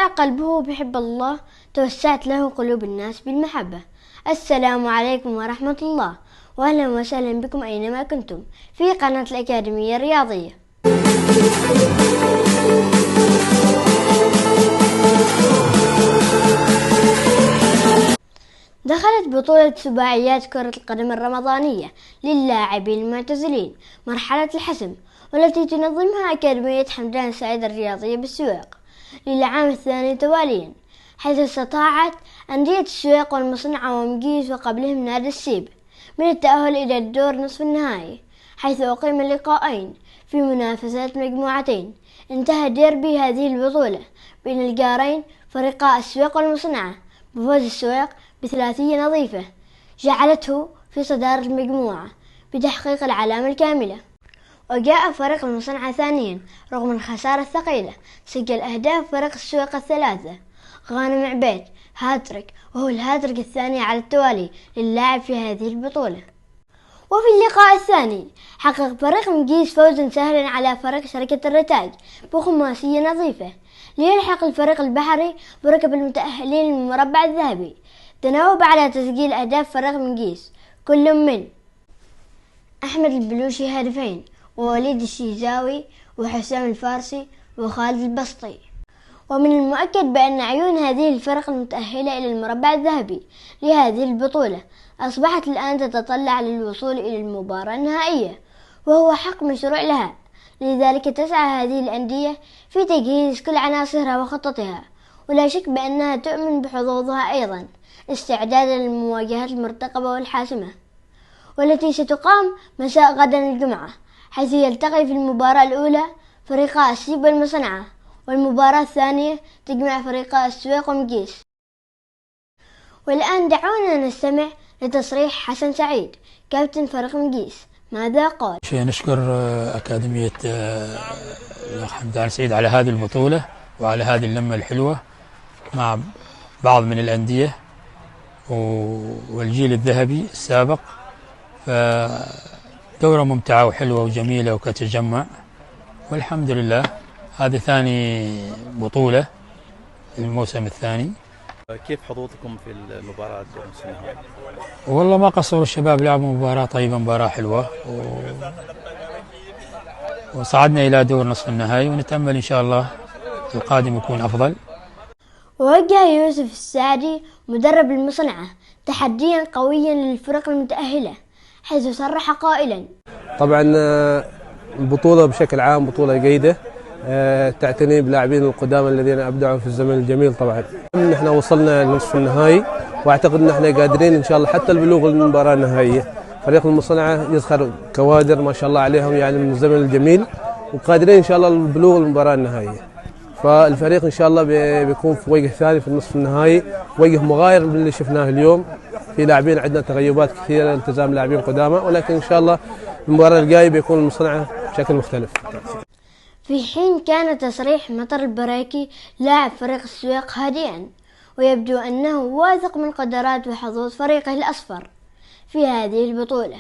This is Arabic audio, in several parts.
امتلأ قلبه بحب الله توسعت له قلوب الناس بالمحبة. السلام عليكم ورحمة الله، وأهلا وسهلا بكم أينما كنتم في قناة الأكاديمية الرياضية. دخلت بطولة سباعيات كرة القدم الرمضانية للاعبين المعتزلين مرحلة الحسم، والتي تنظمها أكاديمية حمدان سعيد الرياضية بالسويق للعام الثاني تواليا، حيث استطاعت أندية السويق والمصنعة ومقيس وقبلهم نادي السيب من التأهل إلى الدور نصف النهائي، حيث أقيم اللقاءين في منافسات مجموعتين. انتهى ديربي هذه البطولة بين الجارين فريقا السويق والمصنعة بفوز السويق بثلاثية نظيفة جعلته في صدارة المجموعة بتحقيق العلامة الكاملة. وجاء فريق المصنعة ثانيا رغم الخسارة الثقيلة، سجل أهداف فريق السويق الثلاثة. غانم عبيد هاتريك، وهو الهاتريك الثاني على التوالي للاعب في هذه البطولة. وفي اللقاء الثاني حقق فريق مقيس فوزا سهلا على فريق شركة الرتاج بخماسية نظيفة، ليلحق الفريق البحري بركب المتأهلين للمربع الذهبي. تناوب على تسجيل أهداف فريق مقيس كل من أحمد البلوشي هدفين، ووليد الشيزاوي وحسام الفارسي وخالد البسطي. ومن المؤكد بأن عيون هذه الفرق المتأهلة إلى المربع الذهبي لهذه البطولة أصبحت الآن تتطلع للوصول إلى المباراة النهائية، وهو حق مشروع لها. لذلك تسعى هذه الأندية في تجهيز كل عناصرها وخططها، ولا شك بأنها تؤمن بحظوظها أيضا استعدادا للمواجهات المرتقبة والحاسمة، والتي ستقام مساء غدا الجمعة، حيث يلتقي في المباراة الأولى فريقا السيب والمصنعة، والمباراة الثانية تجمع فريقا السويق ومقيس. والآن دعونا نستمع لتصريح حسن سعيد كابتن فريق مقيس. ماذا قال؟ نشكر أكاديمية حمدان سعيد على هذه البطولة وعلى هذه اللمة الحلوة مع بعض من الأندية والجيل الذهبي السابق، فدورة ممتعة وحلوة وجميلة وكتجمع، والحمد لله هذه ثاني بطولة الموسم الثاني. كيف حظوظكم في المباراة نصف النهائي؟ والله ما قصروا الشباب، لعبوا مباراة طيبة، مباراة حلوة، وصعدنا إلى دور نصف النهائي، ونتأمل إن شاء الله القادم يكون أفضل. ووجه يوسف السعدي مدرب المصنعة تحديا قويا للفرق المتأهلة، حيث صرح قائلا: طبعا البطولة بشكل عام بطولة جيدة تعتني بلاعبين القدامى الذين أبدعوا في الزمن الجميل. طبعا نحن وصلنا لنصف النهائي، واعتقد ان احنا قادرين ان شاء الله حتى البلوغ للمباراة النهائية. فريق المصنعة يزخر كوادر ما شاء الله عليهم يعني من الزمن الجميل، وقادرين ان شاء الله البلوغ للمباراة النهائية. فالفريق ان شاء الله بيكون في وجه ثاني في النصف النهائي، وجه مغاير من اللي شفناه اليوم. في لاعبين عندنا تغيبات كثيرة، التزام لاعبين قدامى، ولكن ان شاء الله المباراة الجاية بيكون المصنعة بشكل مختلف. في حين كان تصريح مطر البراكي لاعب فريق السويق هادئا، ويبدو أنه واثق من قدرات وحظوظ فريقه الأصفر في هذه البطولة.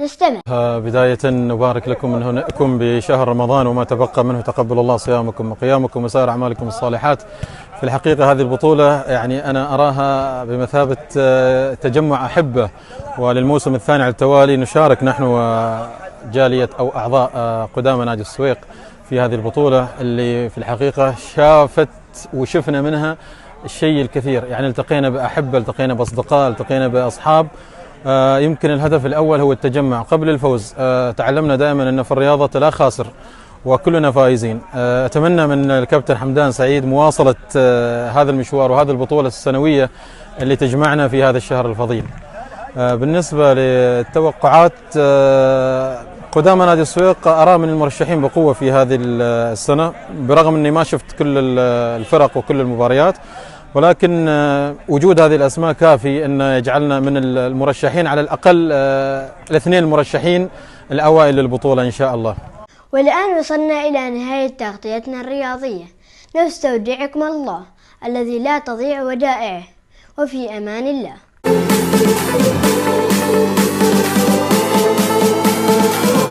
نستمع. بداية نبارك لكم من هناكم بشهر رمضان وما تبقى منه، تقبل الله صيامكم وقيامكم وسائر أعمالكم الصالحات. في الحقيقة هذه البطولة يعني أنا أراها بمثابة تجمع أحبة، وللموسم الثاني على التوالي نشارك نحن وجالية أو أعضاء قدامى نادي السويق في هذه البطولة اللي في الحقيقة شافت وشفنا منها الشيء الكثير. يعني التقينا بأحبة، التقينا بأصدقاء، التقينا بأصحاب. يمكن الهدف الأول هو التجمع قبل الفوز. تعلمنا دائما أن في الرياضة لا خاسر وكلنا فائزين. أتمنى من الكابتن حمدان سعيد مواصلة هذا المشوار وهذه البطولة السنوية اللي تجمعنا في هذا الشهر الفضيل. بالنسبة للتوقعات، قدامى نادي السويق أرى من المرشحين بقوة في هذه السنة، برغم أني ما شفت كل الفرق وكل المباريات، ولكن وجود هذه الأسماء كافي أن يجعلنا من المرشحين على الأقل الاثنين المرشحين الأوائل للبطولة إن شاء الله. والآن وصلنا إلى نهاية تغطيتنا الرياضية. نستودعكم الله الذي لا تضيع ودائعه، وفي أمان الله.